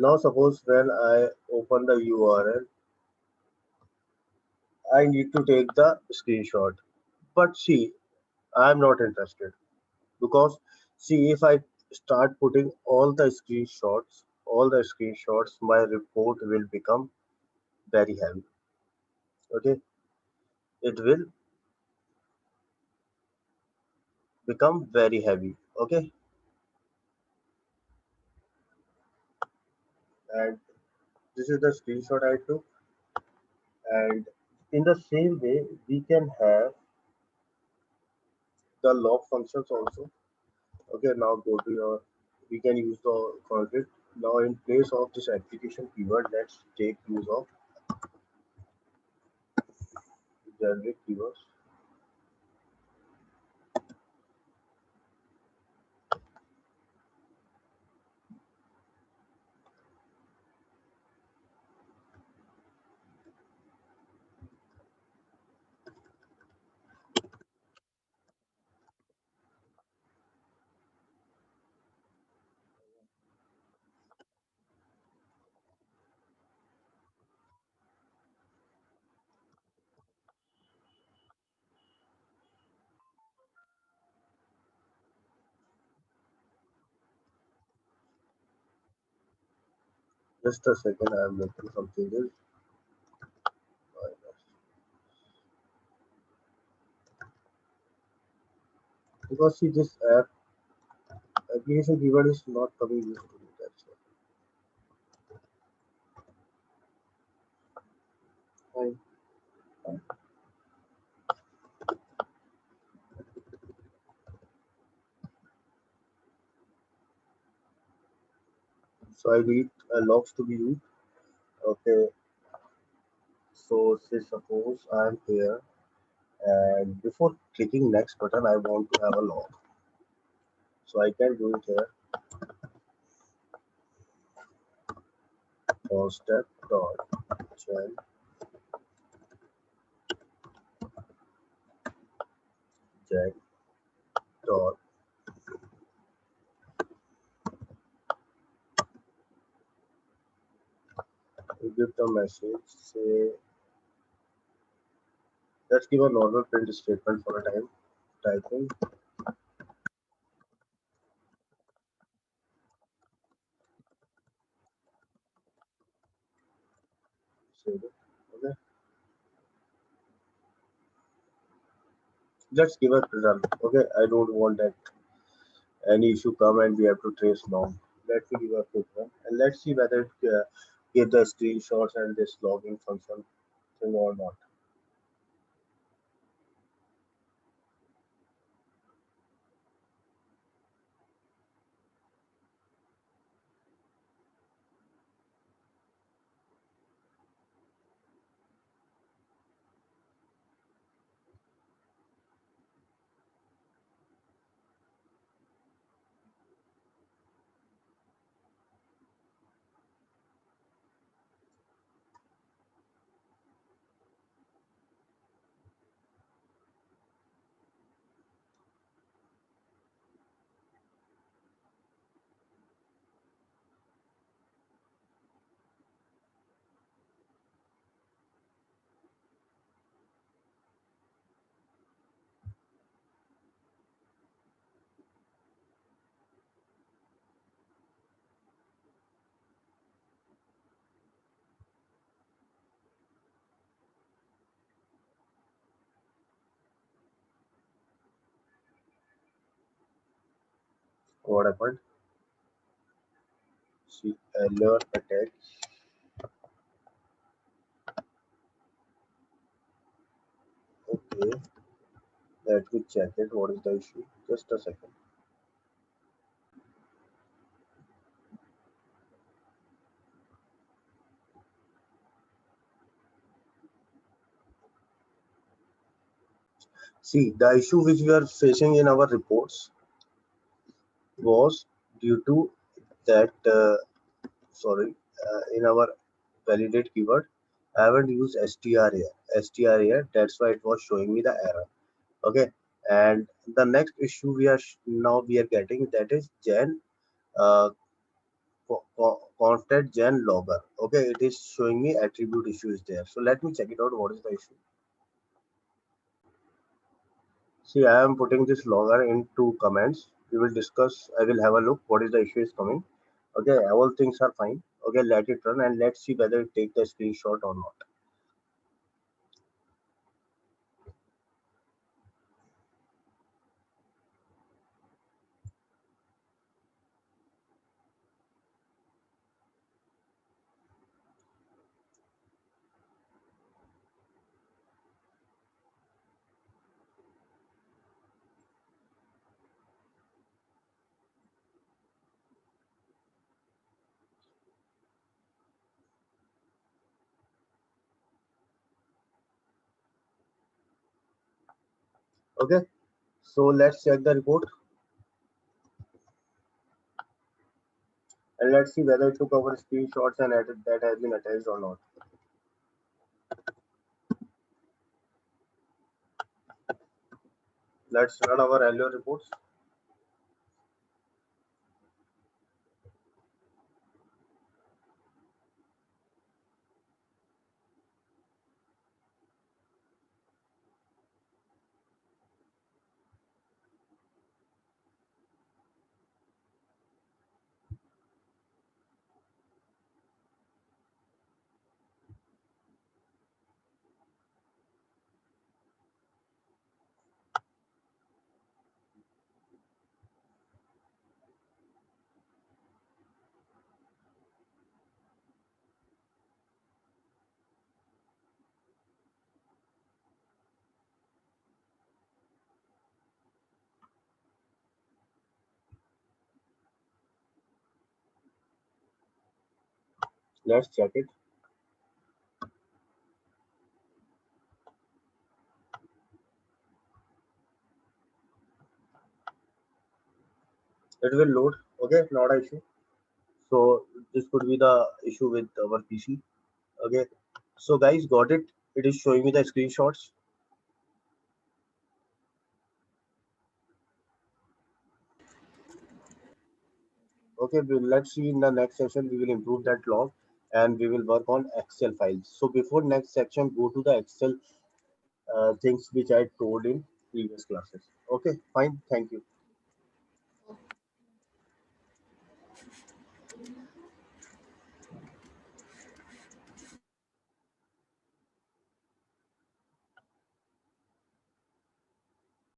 Now suppose when I open the URL, I need to take the screenshot. But see, I'm not interested because see, if I start putting all the screenshots, my report will become very heavy. Okay, it will become very heavy. Okay, and this is the screenshot I took. And in the same way, we can have the log functions also. Okay, now go to your, we can use the conflict. Now in place of this application keyword, let's take use of generic keywords. Just a second, I am making some changes. Because see, this application keyword is not coming used to me. That's why. So I need logs to be used. Okay, so say suppose I am here, and before clicking next button, I want to have a log. So I can do it here. For step dot gen gen dot give the message. Say let's give a normal print statement for a time. Typing. Save it. Okay. Let's give a run. Okay. I don't want that any issue come and we have to trace long. Let me give a quick run and let's see whether it give the screenshots and this logging function thing or not. What happened? See error attack. Okay. Let me check it. What is the issue? Just a second. See, the issue which we are facing in our reports was due to that, in our validate keyword, I haven't used str here. That's why it was showing me the error. Okay. And the next issue we are now we are getting that is gen uh, constant gen logger. Okay, it is showing me attribute issue is there. So let me check it out. What is the issue? See, I am putting this logger into comments. We will discuss. I will have a look. What is the issue is coming? Okay, all things are fine. Okay, let it run and let's see whether it take the screenshot or not. Okay, so let's check the report and let's see whether it took our screenshots and that has been attached or not. Let's run our annual reports. Let's check it. It will load. Okay, not an issue. So this could be the issue with our PC. Okay, so guys, got it. It is showing me the screenshots. Okay, let's see in the next session. We will improve that log and we will work on Excel files. So before next section, go to the Excel things which I told in previous classes. Okay, fine. Thank you.